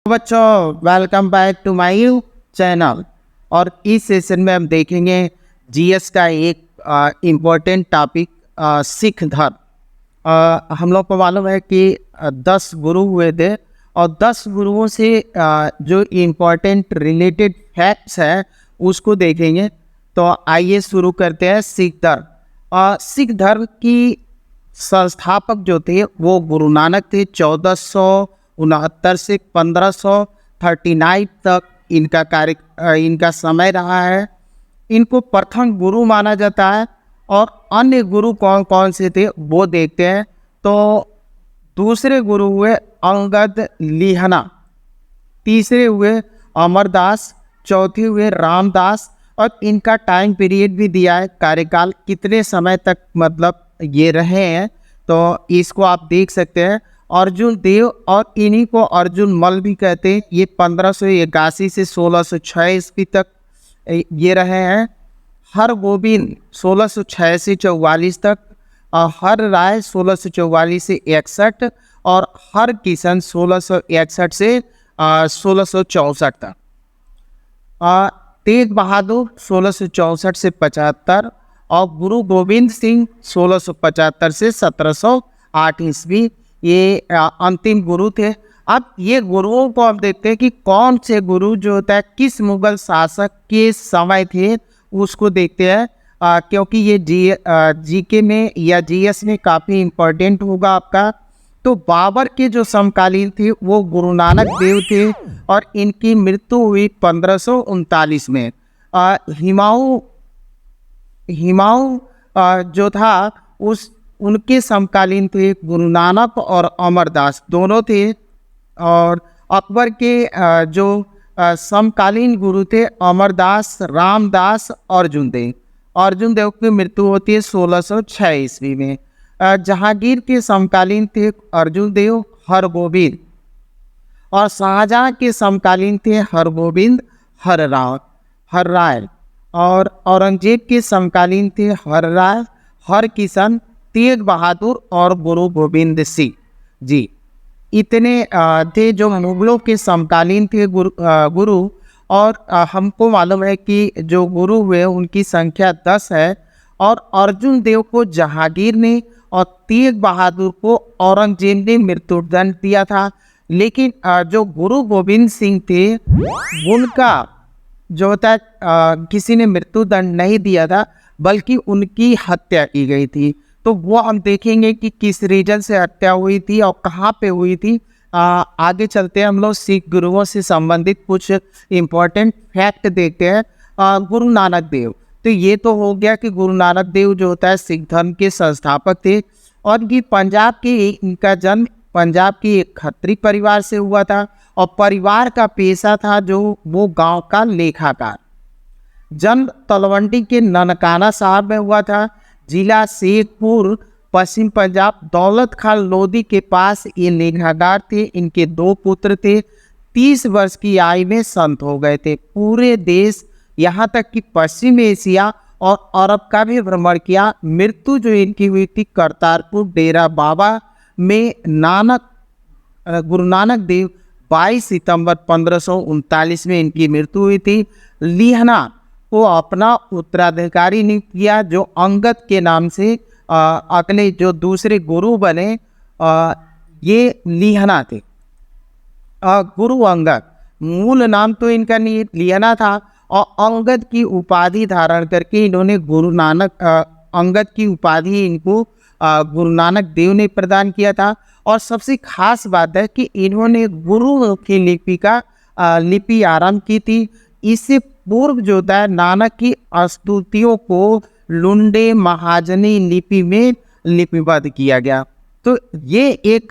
बच्चों, welcome back to my channel. और इस सेशन में हम देखेंगे जीएस का एक इम्पोर्टेंट टॉपिक, सिख धर्म। हम लोग को मालूम है कि 10 गुरु हुए थे और 10 गुरुओं से जो इम्पोर्टेंट रिलेटेड फैक्ट्स है उसको देखेंगे। तो आइए शुरू करते हैं सिख धर्म। सिख धर्म की संस्थापक जो थे वो गुरु नानक थे। 1469 से 1539 तक इनका समय रहा है। इनको प्रथम गुरु माना जाता है। और अन्य गुरु कौन कौन से थे वो देखते हैं। तो दूसरे गुरु हुए अंगद लिहना, तीसरे हुए अमरदास, चौथे हुए रामदास। और इनका टाइम पीरियड भी दिया है, कार्यकाल कितने समय तक मतलब ये रहे हैं, तो इसको आप देख सकते हैं। अर्जुन देव, और इन्हीं को अर्जुन मल भी कहते हैं। ये 1581 से 1606 ईस्वी तक ये रहे हैं। हर गोविंद 1606 से 44 तक, हर राय 1644 से 61, और हर किशन 1661 से 1664 तक। तेग बहादुर 1664 से 75, और गुरु गोविंद सिंह 1675 से 1708 ईस्वी ये अंतिम गुरु थे। अब ये गुरुओं को आप देखते हैं कि कौन से गुरु जो होता है किस मुगल शासक के समय थे उसको देखते हैं, क्योंकि ये जीके में या जीएस में काफ़ी इम्पोर्टेंट होगा आपका। तो बाबर के जो समकालीन थे वो गुरु नानक देव थे, और इनकी मृत्यु हुई 1539 में। हिमाऊ जो था उनके समकालीन थे गुरु नानक और अमरदास दोनों थे। और अकबर के जो समकालीन गुरु थे अमरदास, रामदास, अर्जुन देव की मृत्यु होती है 1606 ईस्वी में। जहांगीर के समकालीन थे अर्जुन देव, हरगोविंद। और शाहजहां के समकालीन थे हरगोविंद, हर राय। और औरंगजेब के समकालीन थे हर राय, हरकिशन, तेग बहादुर और गुरु गोविंद सिंह जी। इतने थे जो मुगलों के समकालीन थे गुरु। और हमको मालूम है कि जो गुरु हुए उनकी संख्या 10 है। और अर्जुन देव को जहांगीर ने और तेग बहादुर को औरंगजेब ने मृत्युदंड दिया था। लेकिन जो गुरु गोविंद सिंह थे उनका जो होता है किसी ने मृत्युदंड नहीं दिया था, बल्कि उनकी हत्या की गई थी। तो वो हम देखेंगे कि किस रीजन से हत्या हुई थी और कहाँ पे हुई थी। आगे चलते हैं, हम लोग सिख गुरुओं से संबंधित कुछ इम्पोर्टेंट फैक्ट देखते हैं। गुरु नानक देव, तो ये तो हो गया कि गुरु नानक देव जो होता है सिख धर्म के संस्थापक थे। और ये इनका जन्म पंजाब के एक खत्री परिवार से हुआ था। और परिवार का पेशा था जो वो गांव का लेखाकार। जन्म तलवंडी के ननकाना साहब में हुआ था, जिला शेखपुर, पश्चिम पंजाब। दौलत खान लोधी के पास ये लेखाकार थे। इनके 2 पुत्र थे। 30 वर्ष की आयु में संत हो गए थे। पूरे देश यहाँ तक कि पश्चिम एशिया और अरब का भी भ्रमण किया। मृत्यु जो इनकी हुई थी करतारपुर डेरा बाबा में गुरु नानक देव 22 सितंबर 1539 में इनकी मृत्यु हुई थी। लिहना को अपना उत्तराधिकारी नियुक्त किया, जो अंगद के नाम से अगले जो दूसरे गुरु बने ये लिहना थे। गुरु अंगद, मूल नाम तो इनका लिहना था, और अंगद की उपाधि धारण करके इन्होंने अंगद की उपाधि इनको गुरु नानक देव ने प्रदान किया था। और सबसे खास बात है कि इन्होंने गुरुमुखी लिपि आरंभ की थी। इससे पूर्व जो था नानक की स्तुतियों को लुंडे महाजनी लिपि में लिपिबद्ध किया गया। तो ये एक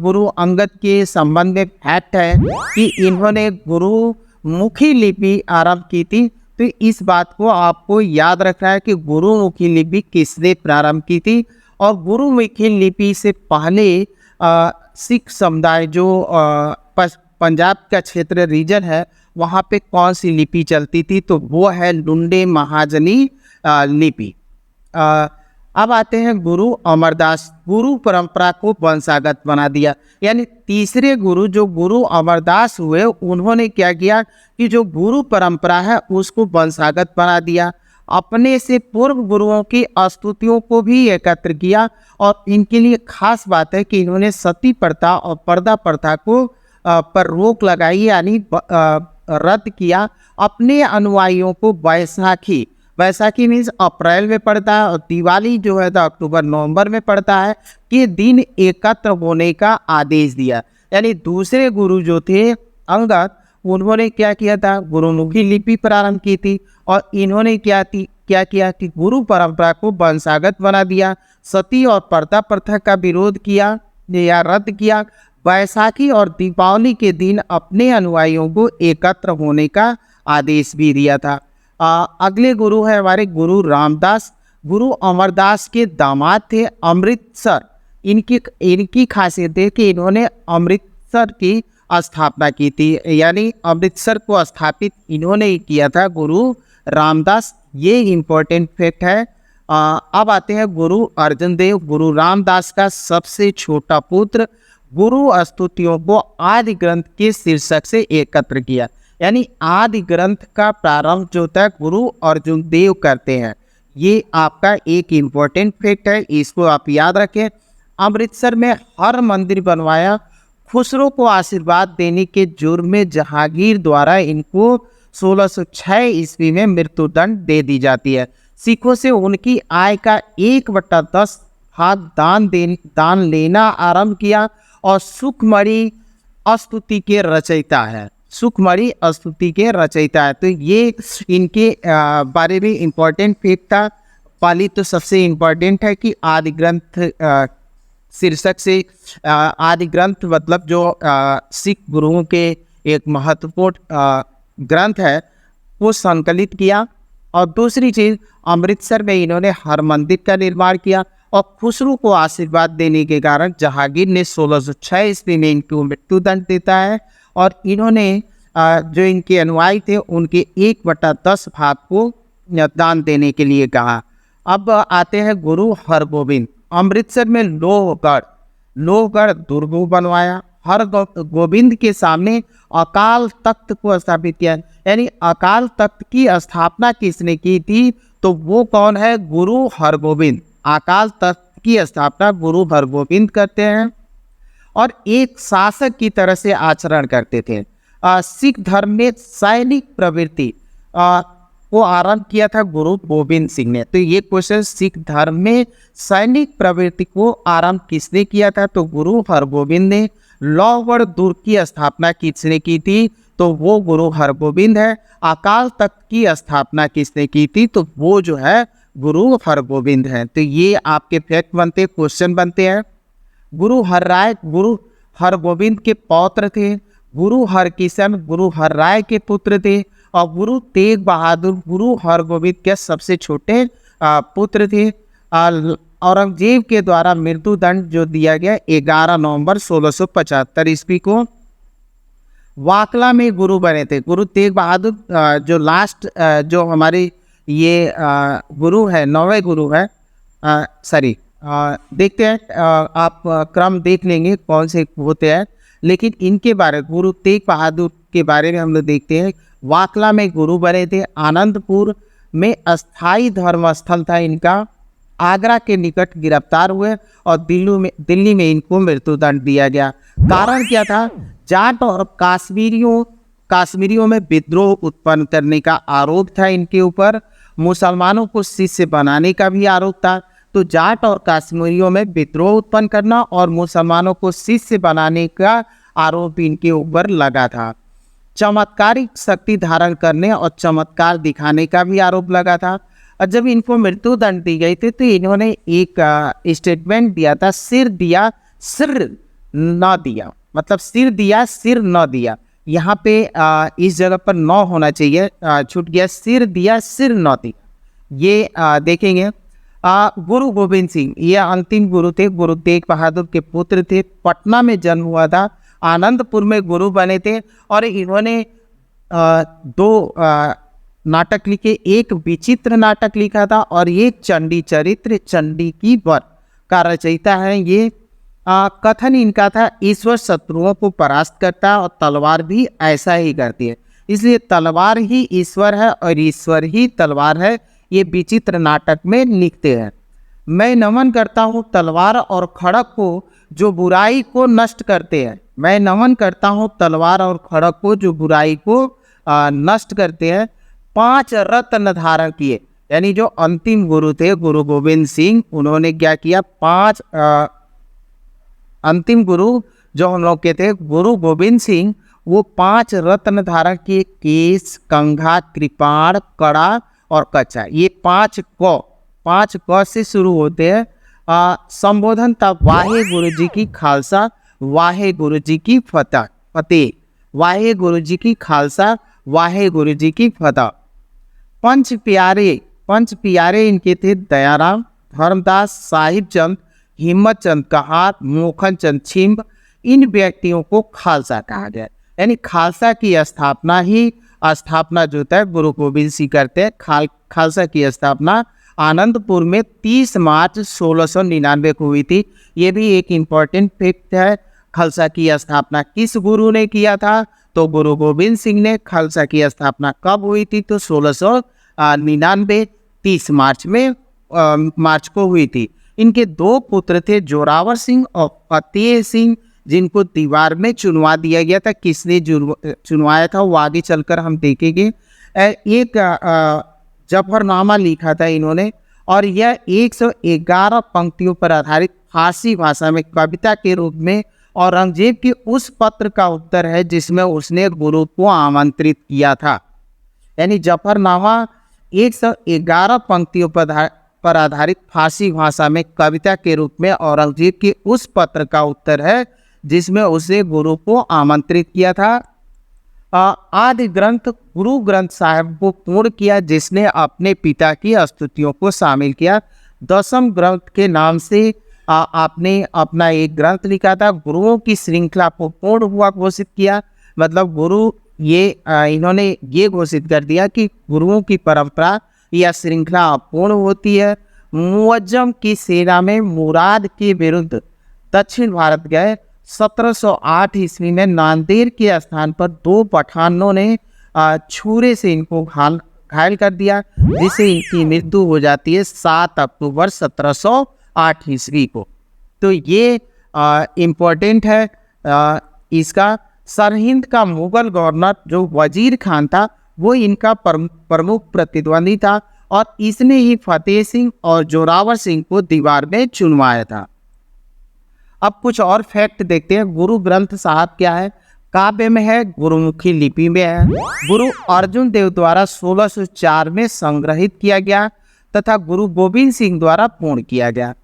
गुरु अंगद के संबंध में फैक्ट है कि इन्होंने गुरुमुखी लिपि आरंभ की थी। तो इस बात को आपको याद रखना है कि गुरुमुखी लिपि किसने प्रारंभ की थी। और गुरुमुखी लिपि से पहले सिख समुदाय जो पंजाब का क्षेत्र रीजन है वहाँ पे कौन सी लिपि चलती थी, तो वो है लुंडे महाजनी लिपि। अब आते हैं गुरु अमरदास। गुरु परंपरा को वंशागत बना दिया, यानी तीसरे गुरु जो गुरु अमरदास हुए, उन्होंने क्या किया कि जो गुरु परंपरा है उसको वंशागत बना दिया। अपने से पूर्व गुरुओं की स्तुतियों को भी एकत्र किया और इनके लिए खास बात है कि इन्होंने सती प्रथा और पर्दा प्रथा को पर रोक लगाई, यानी रद्द किया। अपने अनुयायियों को बैसाखी, बैसाखी मीन्स अप्रैल में पड़ता है और दिवाली जो है तो अक्टूबर नवंबर में पड़ता है, के दिन एकत्र होने का आदेश दिया। यानी दूसरे गुरु जो थे अंगद, उन्होंने क्या किया था, गुरुमुखी लिपि प्रारंभ की थी और इन्होंने क्या किया कि गुरु परंपरा को वंशागत बना दिया, सती और पर्दा प्रथा का विरोध किया या रद्द किया। बैसाखी और दीपावली के दिन अपने अनुयायियों को एकत्र होने का आदेश भी दिया था। अगले गुरु है हमारे गुरु रामदास। गुरु अमरदास के दामाद थे, अमृतसर। इनकी खासियत है कि इन्होंने अमृतसर की स्थापना की थी, यानी अमृतसर को स्थापित इन्होंने ही किया था, गुरु रामदास। ये इम्पोर्टेंट फैक्ट है। अब आते हैं गुरु अर्जन देव। गुरु रामदास का सबसे छोटा पुत्र। गुरु स्तुतियों को आदि ग्रंथ के शीर्षक से एकत्र किया, यानी आदि ग्रंथ का प्रारंभ जो तक गुरु अर्जुन देव करते हैं। ये आपका एक इम्पोर्टेंट फैक्ट है, इसको आप याद रखें। अमृतसर में हर मंदिर बनवाया। खुसरो को आशीर्वाद देने के जुर्म में जहांगीर द्वारा इनको 1606 ईस्वी में मृत्युदंड दे दी जाती है। सिखों से उनकी आय का 1/10 भाग दान लेना आरंभ किया और सुखमणि स्तुति के रचयिता है। सुखमणि स्तुति के रचयिता है। तो ये इनके बारे में इम्पोर्टेंट फैक्ट था। पहली तो सबसे इम्पोर्टेंट है कि आदि ग्रंथ शीर्षक से, आदि ग्रंथ मतलब जो सिख गुरुओं के एक महत्वपूर्ण ग्रंथ है वो संकलित किया। और दूसरी चीज़, अमृतसर में इन्होंने हर मंदिर का निर्माण किया और खुसरो को आशीर्वाद देने के कारण जहांगीर ने 1606 ईस्वी में इनको मृत्युदंड देता है और इन्होंने जो इनके अनुयायी थे उनके 1/10 भाग को दान देने के लिए कहा। अब आते हैं गुरु हरगोबिंद। अमृतसर में लोहगढ़ दुर्ग बनवाया। हरगोबिंद के सामने अकाल तख्त को स्थापित किया, यानी अकाल तख्त की स्थापना किसने की थी, तो वो कौन है, गुरु हरगोबिंद। अकाल तख्त की स्थापना गुरु हरगोबिंद करते हैं और एक शासक की तरह से आचरण करते थे। सिख धर्म में सैनिक प्रवृत्ति को आरंभ किया था गुरु गोविंद सिंह ने। तो ये क्वेश्चन, सिख धर्म में सैनिक प्रवृत्ति को आरंभ किसने किया था, तो गुरु हरगोबिंद ने। लोहगढ़ दुर्ग की स्थापना किसने की थी, तो वो गुरु हरगोबिंद है। अकाल तख्त की स्थापना किसने की थी, तो वो जो है गुरु हरगोबिंद है। तो ये आपके फैक्ट बनते, क्वेश्चन बनते हैं। गुरु हरराय गुरु हरगोबिंद के पौत्र थे। गुरु हरकिशन गुरु हरराय के पुत्र थे और गुरु तेग बहादुर गुरु हरगोबिंद के सबसे छोटे पुत्र थे। औरंगजेब के द्वारा मृत्युदंड जो दिया गया 11 नवंबर 1675 ईस्वी को। वाकला में गुरु बने थे गुरु तेग बहादुर। जो लास्ट जो हमारे ये गुरु है, 9वें गुरु है, देखते हैं, आप क्रम देख लेंगे कौन से होते हैं, लेकिन इनके बारे गुरु तेग बहादुर के बारे में हम लोग देखते हैं। वाकला में गुरु बने थे। आनंदपुर में अस्थाई धर्मस्थल था इनका। आगरा के निकट गिरफ्तार हुए और दिल्ली में इनको मृत्युदंड दिया गया। कारण क्या था, जाट और काश्मीरियों में विद्रोह उत्पन्न करने का आरोप था इनके ऊपर। मुसलमानों को शिष्य बनाने का भी आरोप था। तो जाट और काश्मीरियों में विद्रोह उत्पन्न करना और मुसलमानों को शिष्य बनाने का आरोप इनके ऊपर लगा था। चमत्कारिक शक्ति धारण करने और चमत्कार दिखाने का भी आरोप लगा था। और जब इनको मृत्युदंड दी गई थी तो इन्होंने एक स्टेटमेंट दिया था, सिर दिया सिर न दिया, मतलब सिर दिया सिर न दिया। यहाँ पे इस जगह पर न होना चाहिए, छूट गया, सिर दिया सिर न दिया। ये देखेंगे। गुरु गोविंद सिंह ये अंतिम गुरु थे, गुरु तेग बहादुर के पुत्र थे। पटना में जन्म हुआ था। आनंदपुर में गुरु बने थे और इन्होंने नाटक लिखे, एक विचित्र नाटक लिखा था और एक चंडी चरित्र चंडी की वर का रचयिता है। ये कथन इनका था, ईश्वर शत्रुओं को परास्त करता है और तलवार भी ऐसा ही करती है, इसलिए तलवार ही ईश्वर है और ईश्वर ही तलवार है। ये विचित्र नाटक में लिखते हैं। मैं नमन करता हूँ तलवार और खड़ग को जो बुराई को नष्ट करते हैं। मैं नमन करता हूँ तलवार और खड़ग को जो बुराई को नष्ट करते हैं। 5 रत्न धारण किए, यानी जो अंतिम गुरु थे गुरु गोविंद सिंह, उन्होंने क्या किया, 5 अंतिम गुरु जो हम लोग के थे गुरु गोविंद सिंह, वो 5 रत्न धारण किए, केस, कंघा, कृपाण, कड़ा और कच्चा। ये 5 क से शुरू होते हैं। संबोधन था, वाहे गुरु जी की खालसा, वाहे गुरु जी की फतेह, वाहे गुरु जी की खालसा, वाहे गुरु जी की फतेह। पंच प्यारे इनके थे, दयाराम, धर्मदास, साहिब चंद, हिम्मत चंद कहार, मोखन चंद छिंब। इन व्यक्तियों को खालसा कहा गया, यानी खालसा की स्थापना जो है गुरु गोविंद सिंह करते हैं। खालसा की स्थापना आनंदपुर में 30 मार्च 1699 को हुई थी। ये भी एक इम्पॉर्टेंट फैक्ट है। खालसा की स्थापना किस गुरु ने किया था, तो गुरु गोविंद सिंह ने। खालसा की स्थापना कब हुई थी, तो 1699 30 मार्च को हुई थी। इनके 2 पुत्र थे, जोरावर सिंह और फतेह सिंह, जिनको दीवार में चुनवा दिया गया था। किसने चुनवाया था वो आगे चलकर हम देखेंगे। एक जफरनामा लिखा था इन्होंने, और यह 111 पंक्तियों पर आधारित फारसी भाषा में कविता के रूप में औरंगजेब के उस पत्र का उत्तर है जिसमें उसने गुरु को आमंत्रित किया था। यानी जफरनामा 111 पंक्तियों पर आधारित फारसी भाषा में कविता के रूप में औरंगजेब के उस पत्र का उत्तर है जिसमें उसे गुरु को आमंत्रित किया था। आदि ग्रंथ गुरु ग्रंथ साहिब को पूर्ण किया, जिसने अपने पिता की स्तुतियों को शामिल किया। 10वें ग्रंथ के नाम से आपने अपना एक ग्रंथ लिखा था। गुरुओं की श्रृंखला को पूर्ण हुआ घोषित किया, मतलब गुरु इन्होंने ये घोषित कर दिया कि गुरुओं की परंपरा या श्रृंखला पूर्ण होती है। मुअज्जम की सेना में मुराद के विरुद्ध दक्षिण भारत गए। 1708 ईस्वी में नांदेड़ के स्थान पर 2 पठानों ने छुरे से इनको घायल कर दिया, जिससे इनकी मृत्यु हो जाती है 7 अक्टूबर 1708 ईस्वी को। तो ये इम्पोर्टेंट है। इसका सरहिंद का मुगल गवर्नर जो वजीर खान था, वो इनका प्रमुख प्रतिद्वंदी था और इसने ही फतेह सिंह और जोरावर सिंह को दीवार में चुनवाया था। अब कुछ और फैक्ट देखते हैं। गुरु ग्रंथ साहब क्या है, काव्य में है, गुरुमुखी लिपि में है, गुरु अर्जुन देव द्वारा 1604 में संग्रहित किया गया तथा गुरु गोविंद सिंह द्वारा पूर्ण किया गया।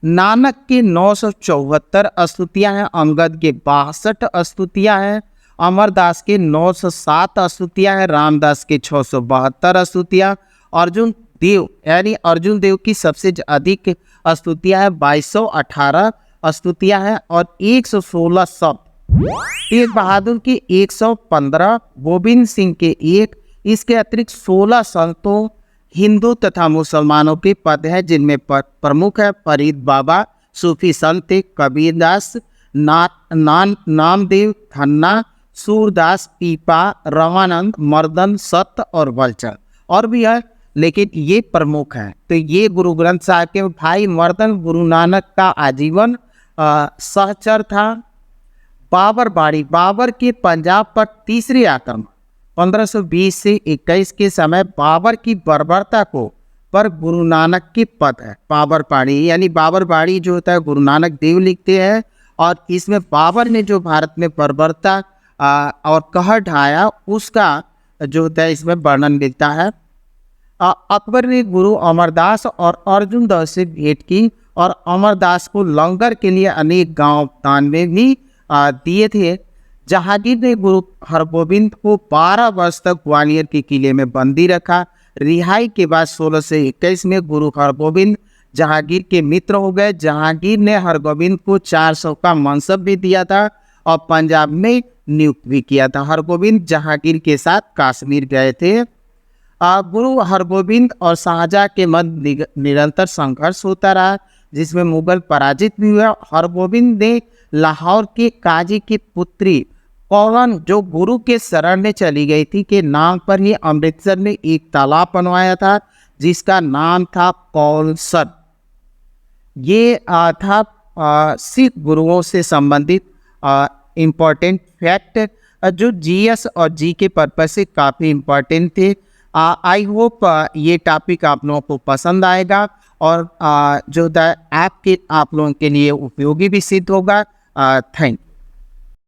नानक की 974 स्तुतियां हैं, अंगद के 62 स्तुतियां हैं, अमरदास के 907 स्तुतियां हैं, रामदास के 672 स्तुतियां, अर्जुन देव की सबसे अधिक स्तुतियां हैं, 2218 स्तुतियां हैं और 116 शब्द। तेग बहादुर की 115, गोविंद सिंह के 1। इसके अतिरिक्त 16 संतों, हिंदू तथा मुसलमानों के पद हैं, जिनमें प्रमुख है फरीद बाबा, सूफी संत कबीरदास, नामदेव, धन्ना, सूरदास, पीपा, रमानंद, मर्दन, सत्य और बलचंद। और भी है, लेकिन ये प्रमुख हैं। तो ये गुरु ग्रंथ साहिब के भाई मर्दन गुरु नानक का आजीवन सहचर था। बाबर के पंजाब पर तीसरे आक्रमण 1520 से 21 के समय बाबर की बर्बरता को पर गुरु नानक की पद है। बाबरपाड़ी, यानी बाबरपाड़ी जो होता है गुरु नानक देव लिखते हैं, और इसमें बाबर ने जो भारत में बर्बरता और कहर ढाया उसका जो होता है इसमें वर्णन मिलता है। अकबर ने गुरु अमरदास और अर्जुन देव से भेंट की और अमरदास को लंगर के लिए अनेक गांव दान में भी दिए थे। जहांगीर ने गुरु हरगोविंद को 12 वर्ष तक ग्वालियर के किले में बंदी रखा। रिहाई के बाद 1621 में गुरु हरगोविंद जहांगीर के मित्र हो गए। जहांगीर ने हरगोविंद को 400 का मनसब भी दिया था और पंजाब में नियुक्त भी किया था। हरगोविंद जहांगीर के साथ कश्मीर गए थे। गुरु हरगोबिंद और शाहजहाँ के मध्य निरंतर संघर्ष होता रहा, जिसमें मुगल पराजित भी हुआ। हरगोबिंद ने लाहौर के काजी की पुत्री कौलन, जो गुरु के शरण में चली गई थी, के नाम पर ही अमृतसर में एक तालाब बनवाया था, जिसका नाम था कौलसर। ये था सिख गुरुओं से संबंधित इम्पोर्टेंट फैक्ट, जो जीएस और जी के पर्पज से काफ़ी इम्पोर्टेंट थे। आई होप ये टॉपिक आप लोगों को पसंद आएगा और जो द ऐप के आप लोगों के लिए उपयोगी भी सिद्ध होगा। Thank you.